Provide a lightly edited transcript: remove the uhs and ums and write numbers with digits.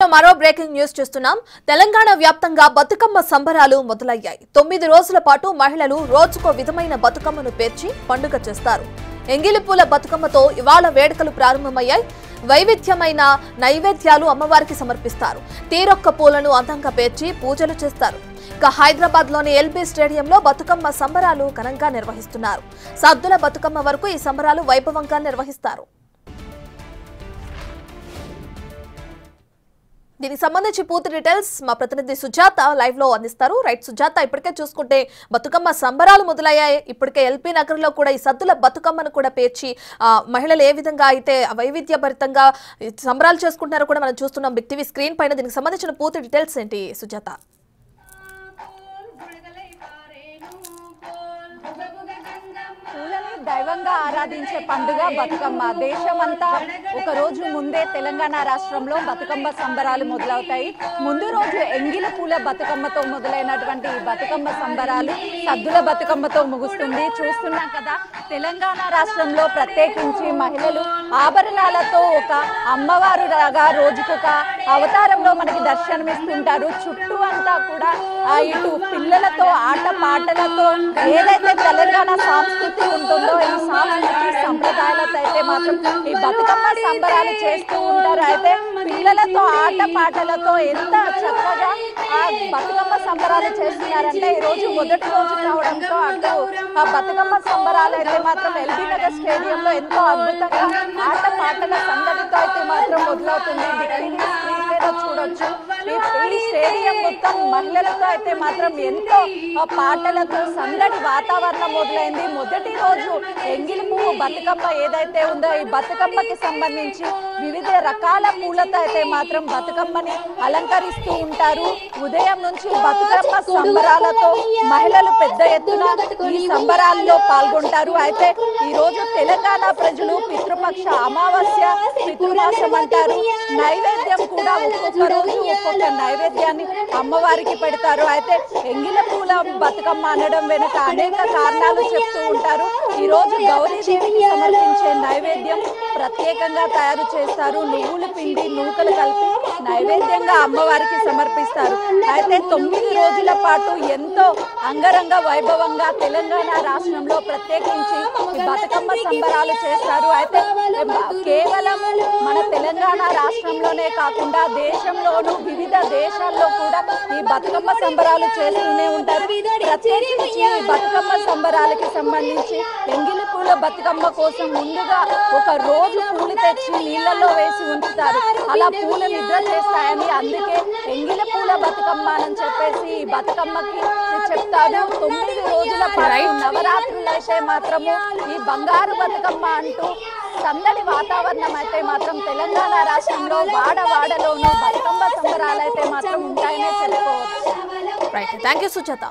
మరో breaking news చూస్తున్నాం. తెలంగాణ వ్యాప్తంగా బతుకమ్మ సంబరాలు మొదలయ్యాయి. 9 రోజుల పాటు మహిళలు రోజుకో విధమైన బతుకమ్మను పేర్చి పండుగ చేస్తారు. ఎంగిలిపూల బతుకమ్మతో ఇవాళ వేడుకలు ప్రారంభమయ్యాయి. వైవిధ్యమైన నైవేద్యాలు అమ్మవారికి సమర్పిస్తారు. తీరొక్క పూలను అందంగా పేర్చి పూజలు చేస్తారు. ఇక హైదరాబాద్ లోని ఎల్బీ స్టేడియంలో బతుకమ్మ సంబరాలు ఘనంగా నిర్వహిస్తున్నారు. సద్దుల బతుకమ్మ వరకు ఈ సంబరాలు వైభవంగా నిర్వహిస్తారు. దీనికి సంబంధించి పూర్తి డీటెయిల్స్ మా ప్రతినిధి సుజాత లైవ్ లో అందిస్తారు. రైట్ సుజాత, ఇప్పటికే చూసుకుంటే బతుకమ్మ సంబరాలు మొదలయ్యాయి. ఇప్పటికే ఎల్బీ నగర్ లో కూడా ఈ సద్దుల బతుకమ్మను కూడా పేర్చి మహిళలు ఏ విధంగా అయితే వైవిధ్యభరితంగా సంబరాలు చేసుకుంటున్నారో కూడా మనం చూస్తున్నాం బిగ్ టీవీ స్క్రీన్ పైన. దీనికి సంబంధించిన పూర్తి డీటెయిల్స్ ఏంటి సుజాత? పూలని దైవంగా ఆరాధించే పండుగ బతుకమ్మ. దేశమంతా ఒక రోజు ముందే తెలంగాణ రాష్ట్రంలో బతుకమ్మ సంబరాలు మొదలవుతాయి. ముందు రోజు ఎంగిల పూల బతుకమ్మతో మొదలైనటువంటి బతుకమ్మ సంబరాలు సద్దుల బతుకమ్మతో ముగుస్తుంది. చూస్తున్నాం కదా, తెలంగాణ రాష్ట్రంలో ప్రత్యేకించి మహిళలు ఆభరణాలతో ఒక అమ్మవారు లాగా రోజుకొక అవతారంలో మనకి దర్శనమిస్తుంటారు. చుట్టూ అంతా కూడా ఇటు పిల్లలతో ఆట పాటలతో ఏదైతే తెలంగాణ సంస్కృతి ఉంటుందో ఈ సంస్కృతి సంప్రదాయాలతో అయితే మాత్రం ఈ బతుకమ్మ సంబరాలు చేస్తూ ఉంటారు. అయితే పిల్లలతో ఆట పాటలతో ఎంత చక్కగా ఆ బతుకమ్మ సంబరాలు చేస్తున్నారంటే ఈ రోజు మొదటి రోజు కావడంతో అటు ఆ బతుకమ్మ సంబరాలు అయితే మాత్రం ఎల్బీ నగర్ స్టేడియంలో ఎంతో అద్భుతంగా ఆట పాటల సందడితో అయితే మాత్రం మొదలవుతుంది. చూడొచ్చు ఈ స్టేడియం మొత్తం మహిళలతో అయితే మాత్రం ఎంతో పాటలతో సందడి వాతావరణం మొదలైంది. మొదటి రోజు ఎంగిలి పువ్వు బతుకమ్మ ఏదైతే ఉందో ఈ బతుకమ్మకి సంబంధించి వివిధ రకాల పూలతో అయితే మాత్రం బతుకమ్మని అలంకరిస్తూ ఉంటారు. ఉదయం నుంచి బతుకమ్మ సంబరాలతో మహిళలు పెద్ద ఎత్తున ఈ సంబరాల్లో పాల్గొంటారు. అయితే ఈ రోజు తెలంగాణ ప్రజలు పితృపక్ష అమావాస్య పితృమాసం అంటారు. నైవేద్యం కూడా ఒక్కొక్క రోజు ఒక్కొక్క నైవేద్యాన్ని అమ్మవారికి పెడతారు. అయితే ఎంగిల పూల బతుకమ్మ అనడం వెనుక అనేక కారణాలు చెప్తూ ఉంటారు. ఈ రోజు గౌరీదేవికి సమర్పించే నైవేద్యం ప్రత్యేకంగా తయారు చేస్తారు. నువ్వుల పిండి నూకలు కలిపి నైవేద్యంగా అమ్మవారికి సమర్పిస్తారు. అయితే 9 రోజుల పాటు ఎంతో అంగరంగ వైభవంగా తెలంగాణ రాష్ట్రంలో ప్రత్యేకించి బతుకమ్మ సంబరాలు చేస్తారు. అయితే కేవలం మన తెలంగాణ రాష్ట్రంలోనే కాకుండా దేశంలోనూ వివిధ దేశాల్లో కూడా ఈ బతుకమ్మ సంబరాలు చేస్తూనే ఉంటారు. ప్రత్యేకించి ఈ బతుకమ్మ సంబరాలకి సంబంధించి ఎంగిలి పూల బతుకమ్మ కోసం ముందుగా ఒక రోజు పూలు తెచ్చి నీళ్లలో వేసి ఉంచుతారు. అలా పూలు నిద్ర చేస్తాయని అందుకే ఎంగిలి పూల బతుకమ్మ అని చెప్పేసి ఈ బతుకమ్మకి చెప్తారు. 9 రోజుల పాటు నవరాత్రులు అయితే మాత్రము ఈ బంగారు బతుకమ్మ అంటూ సందడి వాతావరణం అయితే మాత్రం తెలంగాణ రాష్ట్రంలో వాడవాడలోనూ బతుకమ్మ సంబరాలు అయితే మాత్రం ఉంటాయనే చెప్పుకోవచ్చు. Right, thank you Sujatha.